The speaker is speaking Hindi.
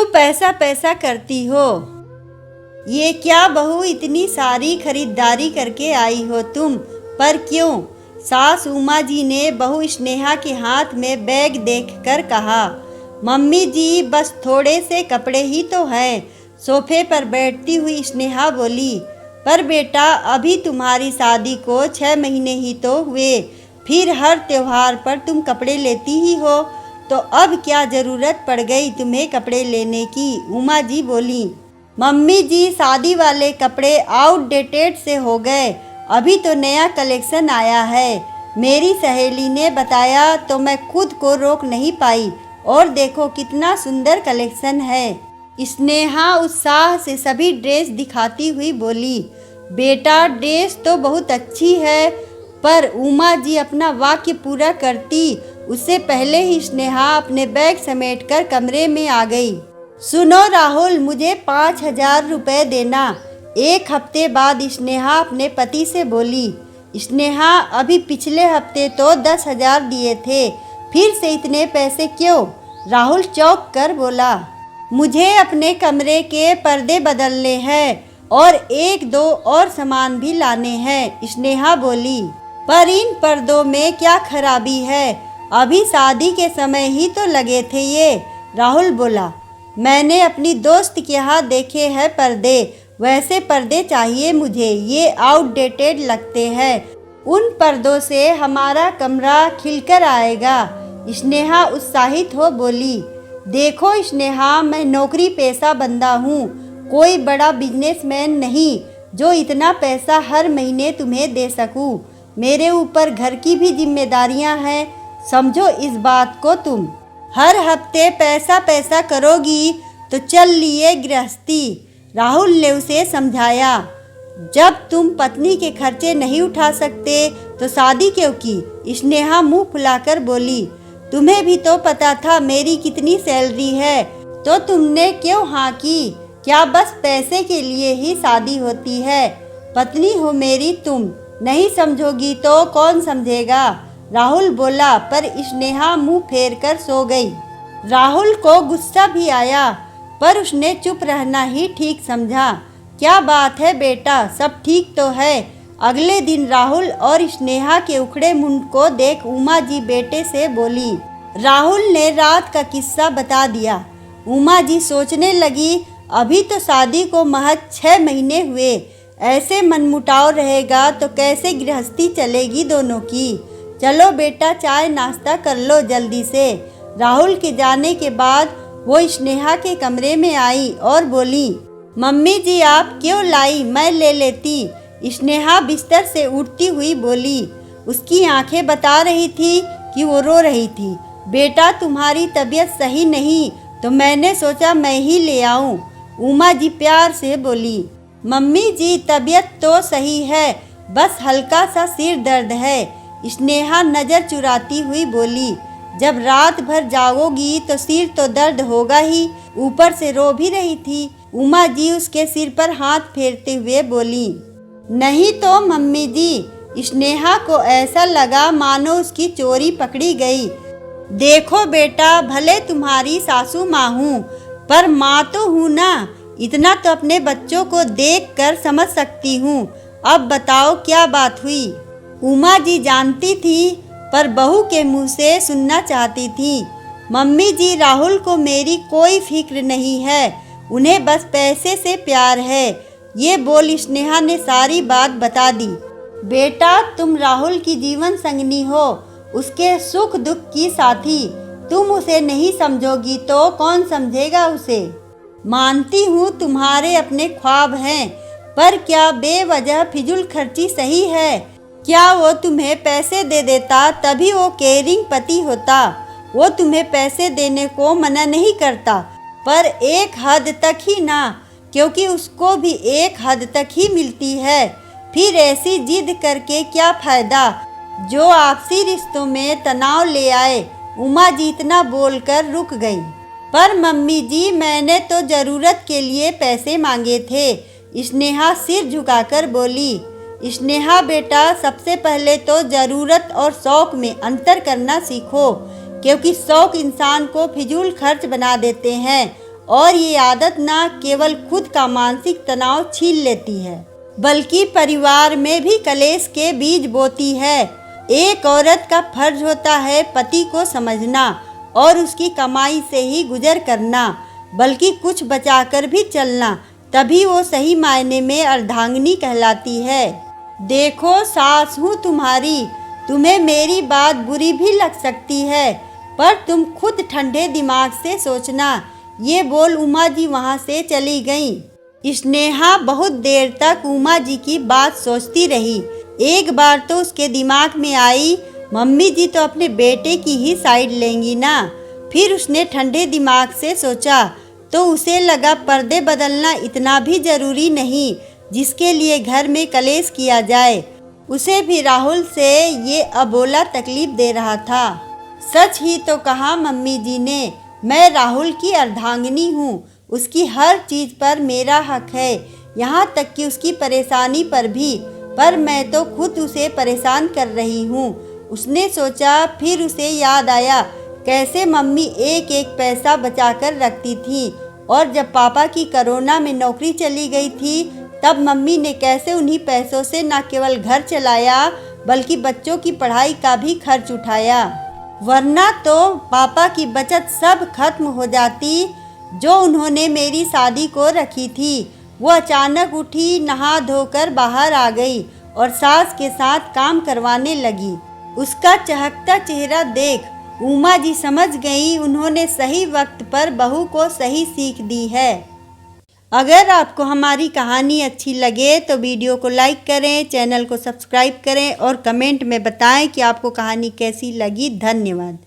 पैसा पैसा करती हो? ये क्या बहू, इतनी सारी खरीदारी करके आई हो तुम, पर क्यों? सास उमा जी ने बहू स्नेहा के हाथ में बैग देखकर कहा। मम्मी जी, बस थोड़े से कपड़े ही तो हैं। सोफे पर बैठती हुई स्नेहा बोली, पर बेटा अभी तुम्हारी शादी को 6 महीने ही तो हुए, फिर हर त्योहार पर तुम कपड़े लेती ही हो, तो अब क्या ज़रूरत पड़ गई तुम्हें कपड़े लेने की? उमा जी बोली। मम्मी जी, शादी वाले कपड़े आउटडेटेड से हो गए, अभी तो नया कलेक्शन आया है। मेरी सहेली ने बताया तो मैं खुद को रोक नहीं पाई, और देखो कितना सुंदर कलेक्शन है। स्नेहा उत्साह से सभी ड्रेस दिखाती हुई बोली। बेटा ड्रेस तो बहुत अच्छी है, पर उमा जी अपना वाक्य पूरा करती उससे पहले ही स्नेहा अपने बैग समेटकर कमरे में आ गई। सुनो राहुल, मुझे 5,000 रुपये देना। एक हफ्ते बाद स्नेहा अपने पति से बोली। स्नेहा, अभी पिछले हफ्ते तो 10,000 दिए थे, फिर से इतने पैसे क्यों? राहुल चौंक कर बोला। मुझे अपने कमरे के पर्दे बदलने हैं और 1-2 और सामान भी लाने हैं, स्नेहा बोली। पर इन पर्दों में क्या खराबी है? अभी शादी के समय ही तो लगे थे ये, राहुल बोला। मैंने अपनी दोस्त के यहाँ देखे हैं पर्दे, वैसे पर्दे चाहिए मुझे, ये आउटडेटेड लगते हैं। उन पर्दों से हमारा कमरा खिलकर आएगा, स्नेहा उत्साहित हो बोली। देखो स्नेहा, मैं नौकरी पेशा बंदा हूँ, कोई बड़ा बिजनेसमैन नहीं जो इतना पैसा हर महीने तुम्हें दे सकूँ। मेरे ऊपर घर की भी जिम्मेदारियाँ हैं, समझो इस बात को तुम। हर हफ्ते पैसा पैसा करोगी तो चल लिए गृहस्थी, राहुल ने उसे समझाया। जब तुम पत्नी के खर्चे नहीं उठा सकते तो शादी क्यों की? स्नेहा मुंह फुलाकर बोली। तुम्हें भी तो पता था मेरी कितनी सैलरी है, तो तुमने क्यों हाँ की? क्या बस पैसे के लिए ही शादी होती है? पत्नी हो मेरी तुम, नहीं समझोगी तो कौन समझेगा? राहुल बोला, पर स्नेहा मुंह फेर कर सो गई। राहुल को गुस्सा भी आया, पर उसने चुप रहना ही ठीक समझा। क्या बात है बेटा, सब ठीक तो है? अगले दिन राहुल और स्नेहा के उखड़े मुंह को देख उमा जी बेटे से बोली। राहुल ने रात का किस्सा बता दिया। उमा जी सोचने लगी, अभी तो शादी को महज 6 महीने हुए, ऐसे मनमुटाव रहेगा तो कैसे गृहस्थी चलेगी दोनों की? चलो बेटा, चाय नाश्ता कर लो जल्दी से। राहुल के जाने के बाद वो स्नेहा के कमरे में आई और बोली, मम्मी जी आप क्यों लाई, मैं ले लेती। स्नेहा बिस्तर से उठती हुई बोली। उसकी आंखें बता रही थी कि वो रो रही थी। बेटा तुम्हारी तबीयत सही नहीं, तो मैंने सोचा मैं ही ले आऊं, उमा जी प्यार से बोली। मम्मी जी तबीयत तो सही है, बस हल्का सा सिर दर्द है, स्नेहा नज़र चुराती हुई बोली। जब रात भर जागोगी तो सिर तो दर्द होगा ही, ऊपर से रो भी रही थी, उमा जी उसके सिर पर हाथ फेरते हुए बोली। नहीं तो मम्मी जी, स्नेहा को ऐसा लगा मानो उसकी चोरी पकड़ी गई। देखो बेटा, भले तुम्हारी सासू माँ हूँ, पर माँ तो हूँ ना, इतना तो अपने बच्चों को देखकर समझ सकती हूँ। अब बताओ क्या बात हुई? उमा जी जानती थी, पर बहू के मुंह से सुनना चाहती थी। मम्मी जी, राहुल को मेरी कोई फिक्र नहीं है, उन्हें बस पैसे से प्यार है, ये बोल स्नेहा ने सारी बात बता दी। बेटा तुम राहुल की जीवन संगनी हो, उसके सुख दुख की साथी, तुम उसे नहीं समझोगी तो कौन समझेगा उसे? मानती हूँ तुम्हारे अपने ख्वाब हैं, पर क्या बेवजह फिजूल खर्ची सही है? क्या वो तुम्हें पैसे दे देता तभी वो केयरिंग पति होता? वो तुम्हें पैसे देने को मना नहीं करता, पर एक हद तक ही ना, क्योंकि उसको भी एक हद तक ही मिलती है। फिर ऐसी जिद करके क्या फ़ायदा जो आपसी रिश्तों में तनाव ले आए। उमा जी इतना बोलकर रुक गई। पर मम्मी जी, मैंने तो ज़रूरत के लिए पैसे मांगे थे, स्नेहा सिर झुकाकर बोली। स्नेहा बेटा, सबसे पहले तो ज़रूरत और शौक़ में अंतर करना सीखो, क्योंकि शौक़ इंसान को फिजूल खर्च बना देते हैं और ये आदत न केवल खुद का मानसिक तनाव छीन लेती है बल्कि परिवार में भी कलेश के बीज बोती है। एक औरत का फर्ज होता है पति को समझना और उसकी कमाई से ही गुजर करना, बल्कि कुछ बचाकर भी चलना, तभी वो सही मायने में अर्धांगिनी कहलाती है। देखो सास हूँ तुम्हारी, तुम्हें मेरी बात बुरी भी लग सकती है, पर तुम खुद ठंडे दिमाग से सोचना। ये बोल उमा जी वहाँ से चली गईं। स्नेहा बहुत देर तक उमा जी की बात सोचती रही। एक बार तो उसके दिमाग में आई, मम्मी जी तो अपने बेटे की ही साइड लेंगी ना। फिर उसने ठंडे दिमाग से सोचा तो उसे लगा पर्दे बदलना इतना भी ज़रूरी नहीं जिसके लिए घर में कलेश किया जाए। उसे भी राहुल से ये अबोला तकलीफ दे रहा था। सच ही तो कहा मम्मी जी ने, मैं राहुल की अर्धांगिनी हूँ, उसकी हर चीज़ पर मेरा हक है, यहाँ तक कि उसकी परेशानी पर भी, पर मैं तो खुद उसे परेशान कर रही हूँ। उसने सोचा, फिर उसे याद आया कैसे मम्मी एक एक पैसा बचाकर रखती थी, और जब पापा की कोरोना में नौकरी चली गई थी तब मम्मी ने कैसे उन्हीं पैसों से न केवल घर चलाया बल्कि बच्चों की पढ़ाई का भी खर्च उठाया। वरना तो पापा की बचत सब खत्म हो जाती जो उन्होंने मेरी शादी को रखी थी। वो अचानक उठी, नहा धोकर बाहर आ गई और सास के साथ काम करवाने लगी। उसका चहकता चेहरा देख उमा जी समझ गई उन्होंने सही वक्त पर बहू को सही सीख दी है। अगर आपको हमारी कहानी अच्छी लगे तो वीडियो को लाइक करें, चैनल को सब्सक्राइब करें और कमेंट में बताएं कि आपको कहानी कैसी लगी। धन्यवाद।